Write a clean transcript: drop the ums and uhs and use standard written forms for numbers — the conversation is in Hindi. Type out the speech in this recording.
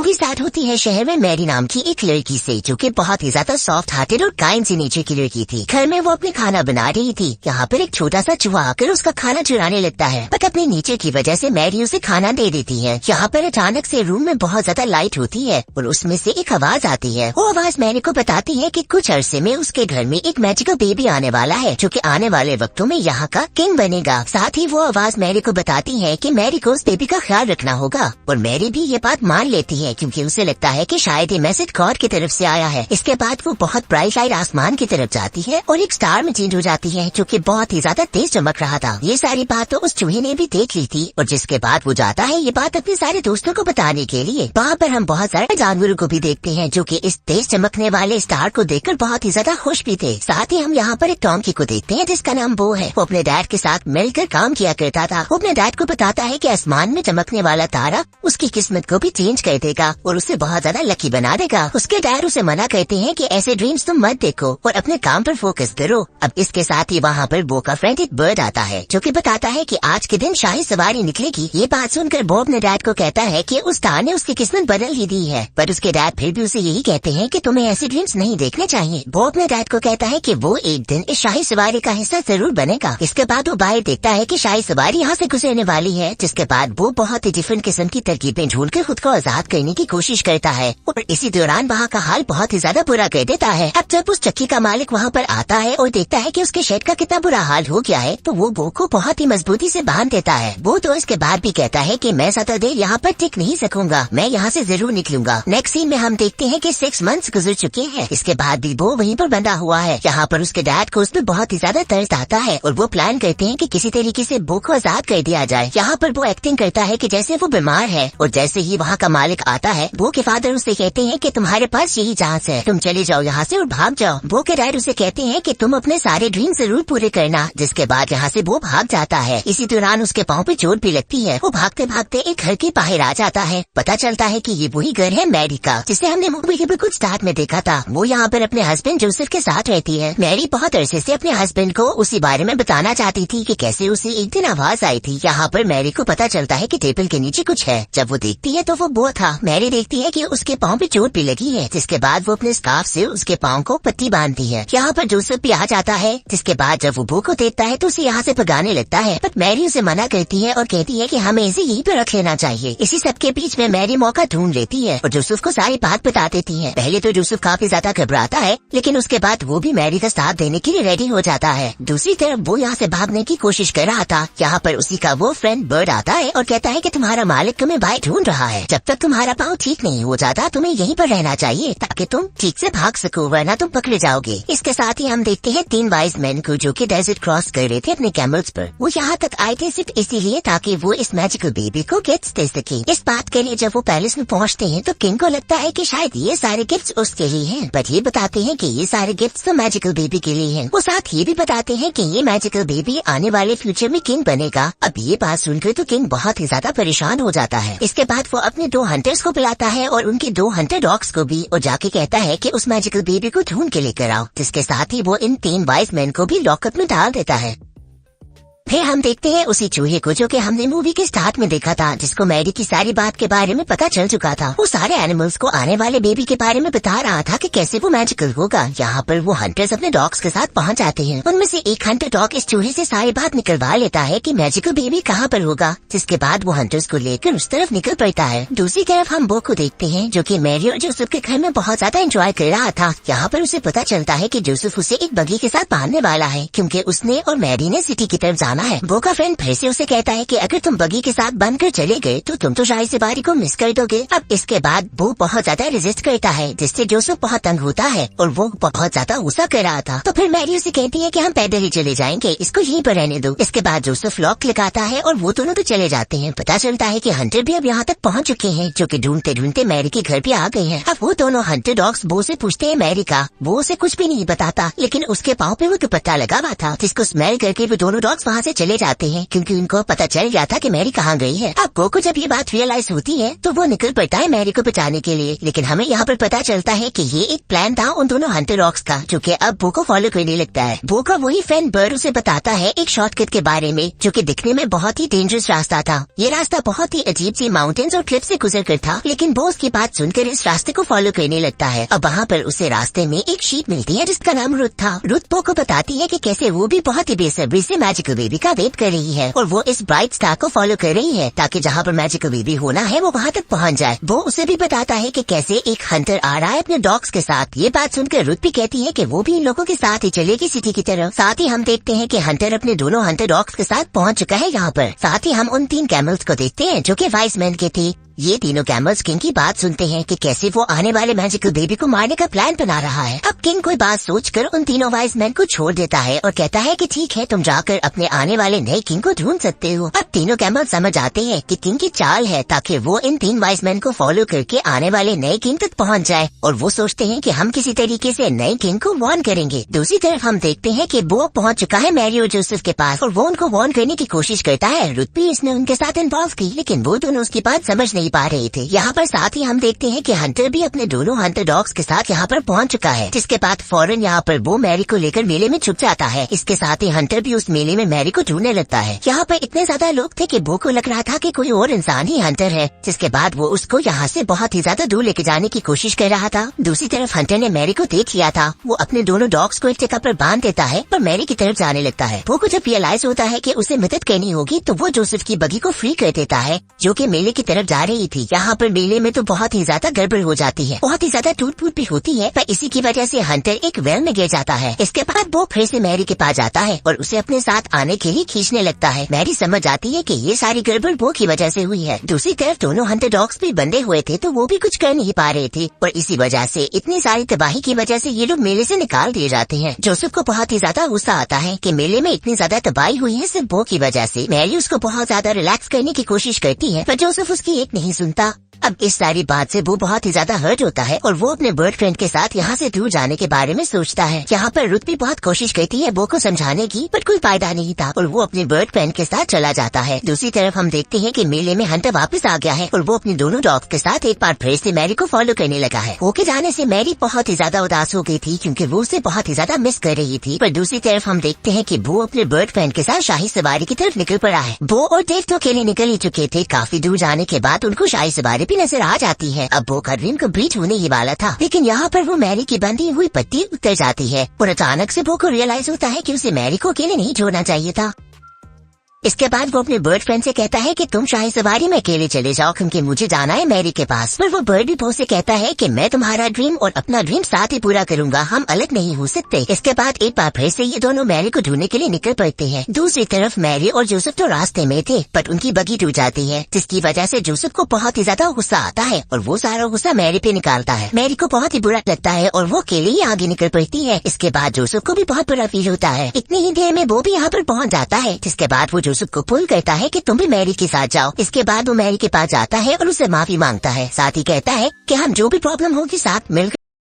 मूवी स्टार्ट होती है शहर में मैरी नाम की एक लड़की से, जो कि बहुत ही ज्यादा सॉफ्ट हार्टेड और काइंड सी नेचर की लड़की थी। घर में वो अपने खाना बना रही थी। यहाँ पर एक छोटा सा चूहा आकर उसका खाना चुराने लगता है, बट अपने नेचर की वजह से मैरी उसे खाना दे देती है। यहाँ पर अचानक से रूम में बहुत ज्यादा लाइट होती है और उसमें से एक आवाज आती है। वो आवाज मैरी को बताती है कि कुछ अरसे में उसके घर में एक मैजिकल बेबी आने वाला है, जो कि आने वाले वक्तों में यहाँ का किंग बनेगा। साथ ही वो आवाज मैरी को बताती है कि मैरी को उस बेबी का ख्याल रखना होगा, और मैरी भी ये बात मान लेती है क्योंकि उसे लगता है कि शायद ये मैसेज गॉड की तरफ से आया है। इसके बाद वो बहुत ब्राइट लाइट आसमान की तरफ जाती है और एक स्टार में चेंज हो जाती है, जो कि बहुत ही ज्यादा तेज चमक रहा था। ये सारी बात तो उस चूहे ने भी देख ली थी, और जिसके बाद वो जाता है ये बात अपने सारे दोस्तों को बताने के लिए। वहाँ पर हम बहुत सारे जानवरों को भी देखते हैं, जो कि इस तेज चमकने वाले स्टार को देखकर बहुत ही ज्यादा खुश भी थे। साथ ही हम यहाँ पर एक डोंकी को देखते हैं जिसका नाम बो है। वो अपने डैड के साथ मिलकर काम किया करता था। वो अपने डैड को बताता है कि आसमान में चमकने वाला तारा उसकी किस्मत को भी चेंज कर देगा और उसे बहुत ज्यादा लकी बना देगा। उसके डैड उसे मना करते हैं कि ऐसे ड्रीम्स तुम मत देखो और अपने काम पर फोकस करो। अब इसके साथ ही वहाँ पर बो का फ्रेंड एक बर्ड आता है, जो कि बताता है कि आज के दिन शाही सवारी निकलेगी। ये बात सुनकर बो अपने डैड को कहता है कि उस तार ने उसकी किस्मत बदल ही दी है, पर उसके डैड फिर भी उसे यही कहते हैं कि तुम्हें ऐसे ड्रीम्स नहीं देखने चाहिए। बो अपने डैड को कहता है कि वो एक दिन इस शाही सवारी का हिस्सा जरूर बनेगा। इसके बाद वो बाहर देखता है कि शाही सवारी यहाँ से गुजरने वाली है, जिसके बाद वो बहुत ही डिफरेंट किस्म की तरकीबें ढूंढकर खुद को आजाद करने की कोशिश करता है, और इसी दौरान वहाँ का हाल बहुत ही ज्यादा बुरा कर देता है। अब जब उस चक्की का मालिक वहाँ पर आता है और देखता है कि उसके शेड का कितना बुरा हाल हो गया है, तो वो बो को बहुत ही मजबूती से बांध देता है। वो तो इसके बाद भी कहता है कि मैं ज्यादा देर यहाँ पर टिक नहीं सकूंगा, मैं यहाँ से जरूर निकलूंगा। नेक्स्ट सीन में हम देखते हैं कि 6 मंथ्स गुजर चुके हैं। इसके बाद भी वो वहीं पर बंधा हुआ है। यहाँ पर उसके डैड को उस पर बहुत ही ज्यादा तरस आता है और वो प्लान करते हैं कि किसी तरीके से बो को आजाद कर दिया जाए। यहाँ पर वो एक्टिंग करता है कि जैसे वो बीमार है, और जैसे ही वहाँ का मालिक आता है, बो के फादर उसे कहते हैं कि तुम्हारे पास यही चांस है, तुम चले जाओ यहाँ से और भाग जाओ। बो के डैड उसे कहते हैं कि तुम अपने सारे ड्रीम जरूर पूरे करना, जिसके बाद यहाँ से वो भाग जाता है। इसी दौरान उसके पाँव पे चोट भी लगती है। वो भागते भागते एक घर के बाहर आ जाता है। पता चलता है कि ये वही घर है मैरी का, जिसे हमने मूवी के बिल्कुल स्टार्ट में देखा था। वो यहाँ पर अपने हस्बैंड जोसेफ के साथ रहती है। मैरी बहुत अरसे से अपने हस्बैंड को उसी बारे में बताना चाहती थी कि कैसे उसे एक दिन आवाज आई थी। यहाँ पर मैरी को पता चलता है कि टेबल के नीचे कुछ है। जब वो देखती है तो वो बो था। मैरी देखती है कि उसके पाँव पे चोट भी लगी है, जिसके बाद वो अपने स्कार्फ से उसके पाँव को पट्टी बांधती है। यहाँ पर जोसेफ भी आ जाता है, जिसके बाद जब वो बो को देखता है तो उसे यहाँ से भगाने लगता है, बट मैरी उसे मना करती है और कहती है कि हमें इसे यहीं पे रख लेना चाहिए। इसी सब के बीच में मैरी मौका ढूंढ लेती है और जोसेफ को सारी बात बता देती है। पहले तो जोसेफ काफी ज्यादा घबराता है, लेकिन उसके बाद वो भी मैरी का साथ देने के लिए रेडी हो जाता है। दूसरी तरफ वो यहाँ से भागने की कोशिश कर रहा था। यहाँ पर उसी का वो फ्रेंड बर्ड आता है और कहता है कि तुम्हारा मालिक तुम्हें बाहर ढूंढ रहा है। जब तक तुम्हारा पाँव ठीक नहीं हो जाता तुम्हें यहीं पर रहना चाहिए, ताकि तुम ठीक से भाग सको, वरना तुम पकड़े जाओगे। इसके साथ ही हम देखते हैं 3 वाइज मैन को, जो कि डेजर्ट क्रॉस कर रहे थे अपने कैमल्स पर। वो यहाँ तक आए थे सिर्फ इसीलिए ताकि वो इस मैजिकल बेबी को गिफ्ट्स दे सके। इस बात के लिए जब वो पैलेस में पहुँचते हैं तो किंग को लगता है कि शायद ये सारे गिफ्ट्स उसके लिए हैं, बट ये बताते हैं कि ये सारे गिफ्ट्स तो मैजिकल बेबी के लिए हैं। वो साथ ये भी बताते हैं कि ये मैजिकल बेबी आने वाले फ्यूचर में किंग बनेगा। अब ये बात सुनकर तो किंग बहुत ही ज्यादा परेशान हो जाता है। इसके बाद वो अपने 2 हंटर्स को बुलाता है और उनके 2 हंटर डॉग्स को भी, और जाके कहता है कि उस मैजिकल बेबी को ढूंढ के लेकर आओ। जिसके साथ ही वो इन 3 वाइज मैन को भी लॉकअप में डाल देता है। फिर हम देखते हैं उसी चूहे को, जो कि हमने मूवी के स्टार्ट में देखा था, जिसको मैरी की सारी बात के बारे में पता चल चुका था। वो सारे एनिमल्स को आने वाले बेबी के बारे में बता रहा था कि कैसे वो मैजिकल होगा। यहाँ पर वो हंटर्स अपने डॉग्स के साथ पहुँच जाते हैं। उनमें से एक हंटर डॉग इस चूहे से सारी बात निकलवा लेता है कि मैजिकल बेबी कहाँ पर होगा, जिसके बाद वो हंटर्स को लेकर उस तरफ निकल पड़ता है। दूसरी तरफ हम बो को देखते हैं, जो कि मैरी और जोसेफ के घर में बहुत ज्यादा एंजॉय कर रहा था। यहाँ पर उसे पता चलता है कि जोसेफ उसे एक बगी के साथ बांधने वाला है, क्योंकि उसने और मैरी ने सिटी की तरफ जाना है। बो का फ्रेंड फिर से उसे कहता है कि अगर तुम बगी के साथ बंद कर चले गए तो तुम तो शाही सवारी को मिस कर दोगे। अब इसके बाद वो बहुत ज्यादा रेजिस्ट करता है, जिससे जोसेफ बहुत तंग होता है और वो बहुत ज्यादा गुस्सा कर रहा था। तो फिर मैरी उसे कहती है कि हम पैदल ही चले जाएंगे, इसको यहीं पर रहने दो। इसके बाद जोसेफ लॉक लगाता है और वो दोनों तो चले जाते हैं। पता चलता है कि हंटर भी अब यहाँ तक पहुँच चुके हैं, जो कि ढूंढते ढूंढते मैरी के घर पे आ गए हैं। अब वो दोनों हंटर डॉग्स बो से पूछते हैं मैरी का। वो उसे कुछ भी नहीं बताता, लेकिन उसके पाँव पे वो दुपट्टा लगा हुआ था, जिसको स्मेल करके वो दोनों डॉग्स वहाँ से चले जाते हैं क्योंकि उनको पता चल गया था कि मैरी कहाँ गई है। अब बो को जब ये बात रियलाइज होती है तो वो निकल पड़ता है मैरी को बचाने के लिए, लेकिन हमें यहाँ पर पता चलता है कि ये एक प्लान था उन दोनों हंटर डॉग्स का, जो कि अब बो को फॉलो करने लगता है। बो का वही फ्रेंड बर्ड उसे बताता है एक शॉर्टकट के बारे में जो कि दिखने में बहुत ही डेंजरस रास्ता था। ये रास्ता बहुत ही अजीब सी माउंटेन्स और क्लिफ से गुजर कर था, लेकिन बो उसकी बात सुनकर इस रास्ते को फॉलो करने लगता है। अब वहाँ पर उसे रास्ते में एक शीप मिलती है जिसका नाम रुथ था। रुथ बो को बताती है कि कैसे वो भी बहुत ही बेसब्री से मैजिकल बेबी का वेट कर रही है और वो इस ब्राइट स्टार को फॉलो कर रही है ताकि जहाँ पर मैजिकल बेबी होना है वो वहाँ तक पहुँच जाए। वो उसे भी बताता है कि कैसे एक हंटर आ रहा है अपने डॉग्स के साथ। ये बात सुनकर रुथ भी कहती है कि वो भी इन लोगों के साथ ही चलेगी सिटी की तरफ। साथ ही हम देखते हैं कि हंटर अपने दोनों हंटर डॉग्स के साथ पहुँच चुका है यहाँ पर। साथ ही हम उन 3 कैमल्स को देखते हैं जो कि वाइस मैन के थे। ये तीनों कैमल्स किंग की बात सुनते हैं कि कैसे वो आने वाले मैजिकल बेबी को मारने का प्लान बना रहा है। अब किंग कोई बात सोचकर उन तीनों वाइज मैन को छोड़ देता है और कहता है कि ठीक है, तुम जाकर अपने आने वाले नए किंग को ढूंढ सकते हो। अब तीनों कैमल समझ आते हैं कि किंग की चाल है ताकि वो इन 3 वाइज मैन को फॉलो करके आने वाले नए किंग तक पहुंच जाए, और वो सोचते हैं कि हम किसी तरीके से नए किंग को वार्न करेंगे। दूसरी तरफ हम देखते हैं कि वो पहुंच चुका है मैरी और जोसेफ के पास और वो उनको वार्न करने की कोशिश करता है। रुथ भी इसमें उनके साथ इन्वॉल्व थी, लेकिन वो दोनों उसकी बात समझ नहीं पा रहे थे। यहाँ पर साथ ही हम देखते हैं कि हंटर भी अपने दोनों हंटर डॉग्स के साथ यहाँ पर पहुँच चुका है, जिसके बाद फौरन यहाँ पर वो मैरी को लेकर मेले में छुप जाता है। इसके साथ ही हंटर भी उस मेले में मैरी को ढूंढने लगता है। यहाँ पर इतने ज्यादा लोग थे कि बो को लग रहा था कि कोई और इंसान ही हंटर है, जिसके बाद वो उसको यहाँ से बहुत ही ज्यादा दूर लेके जाने की कोशिश कर रहा था। दूसरी तरफ हंटर ने मैरी को देख लिया था। वो अपने दोनों डॉग्स को एक जगह पर बांध देता है और मैरी की तरफ जाने लगता है। बो को जब रियलाइज होता है कि उसे मदद करनी होगी तो वो जोसेफ की बगी को फ्री कर देता है जो कि मेले की तरफ जा रही थी। यहाँ पर मेले में तो बहुत ही ज्यादा गड़बड़ हो जाती है, बहुत ही ज्यादा टूट फूट भी होती है, पर इसी की वजह से हंटर एक वेल में गिर जाता है। इसके बाद वो फिर से मैरी के पास जाता है और उसे अपने साथ आने के लिए खींचने लगता है। मैरी समझ आती है कि ये सारी गड़बड़ वो की वजह से हुई है। दूसरी तरफ दोनों हंटर डॉग्स भी बंधे हुए थे तो वो भी कुछ कर नहीं पा रहे थे और इसी वजह से इतनी सारी तबाही की वजह से ये लोग मेले से निकाल दिए जाते हैं। जोसेफ को बहुत ही ज्यादा गुस्सा आता है कि मेले में इतनी ज्यादा तबाही हुई है सिर्फ वो की वजह से। मैरी उसको बहुत ज्यादा रिलैक्स करने की कोशिश करती है पर जोसेफ उसकी एक नहीं सुनता। अब इस सारी बात से वो बहुत ही ज्यादा हर्ट होता है और वो अपने बर्ड फ्रेंड के साथ यहाँ से दूर जाने के बारे में सोचता है। यहाँ पर रुथ भी बहुत कोशिश करती है बो को समझाने की, पर कोई फायदा नहीं था और वो अपने बर्ड फ्रेंड के साथ चला जाता है। दूसरी तरफ हम देखते हैं कि मेले में हंटर वापस आ गया है और वो अपने दोनों डॉग के साथ एक बार फिर से मैरी को फॉलो करने लगा है। वो के जाने से मैरी बहुत ही ज्यादा उदास हो गई थी क्योंकि वो उसे बहुत ही ज्यादा मिस कर रही थी। पर दूसरी तरफ हम देखते हैं कि वो अपने बर्ड फ्रेंड के साथ शाही सवारी की तरफ निकल पड़ा है। वो और डेव तो अकेले निकल ही चुके थे। काफी दूर जाने के बाद उनको शाही सवारी भी नजर आ जाती है। अब वो का ड्रीम कंप्लीट होने ही वाला था, लेकिन यहाँ पर वो मैरी की बंधी हुई पट्टी उतर जाती है और अचानक से वो को रियलाइज होता है कि उसे मैरी को अकेले नहीं छोड़ना चाहिए था। इसके बाद वो अपने बर्ड फ्रेंड से कहता है कि तुम शाही सवारी में अकेले चले जाओ क्योंकि मुझे जाना है मैरी के पास। पर वो बर्ड भी बो से कहता है कि मैं तुम्हारा ड्रीम और अपना ड्रीम साथ ही पूरा करूंगा, हम अलग नहीं हो सकते। इसके बाद एक बार फिर से ये दोनों मैरी को ढूंढने के लिए निकल पड़ते हैं। दूसरी तरफ मैरी और जोसेफ तो रास्ते में थे पर उनकी बगी टूट जाती है, जिसकी वजह से जोसेफ को बहुत ही ज्यादा गुस्सा आता है और वो सारा गुस्सा मैरी पे निकालता है। मैरी को बहुत ही बुरा लगता है और वो अकेले ही आगे निकल पड़ती है। इसके बाद जोसेफ को भी बहुत बुरा फील होता है। इतनी ही देर में वो भी यहाँ पर पहुँच जाता है, जिसके बाद वो जोसेफ को पुल करता है कि तुम भी मैरी के साथ जाओ। इसके बाद वो मैरी के पास जाता है और उसे माफी मांगता है। साथ ही कहता है कि हम जो भी प्रॉब्लम होगी साथ मिलकर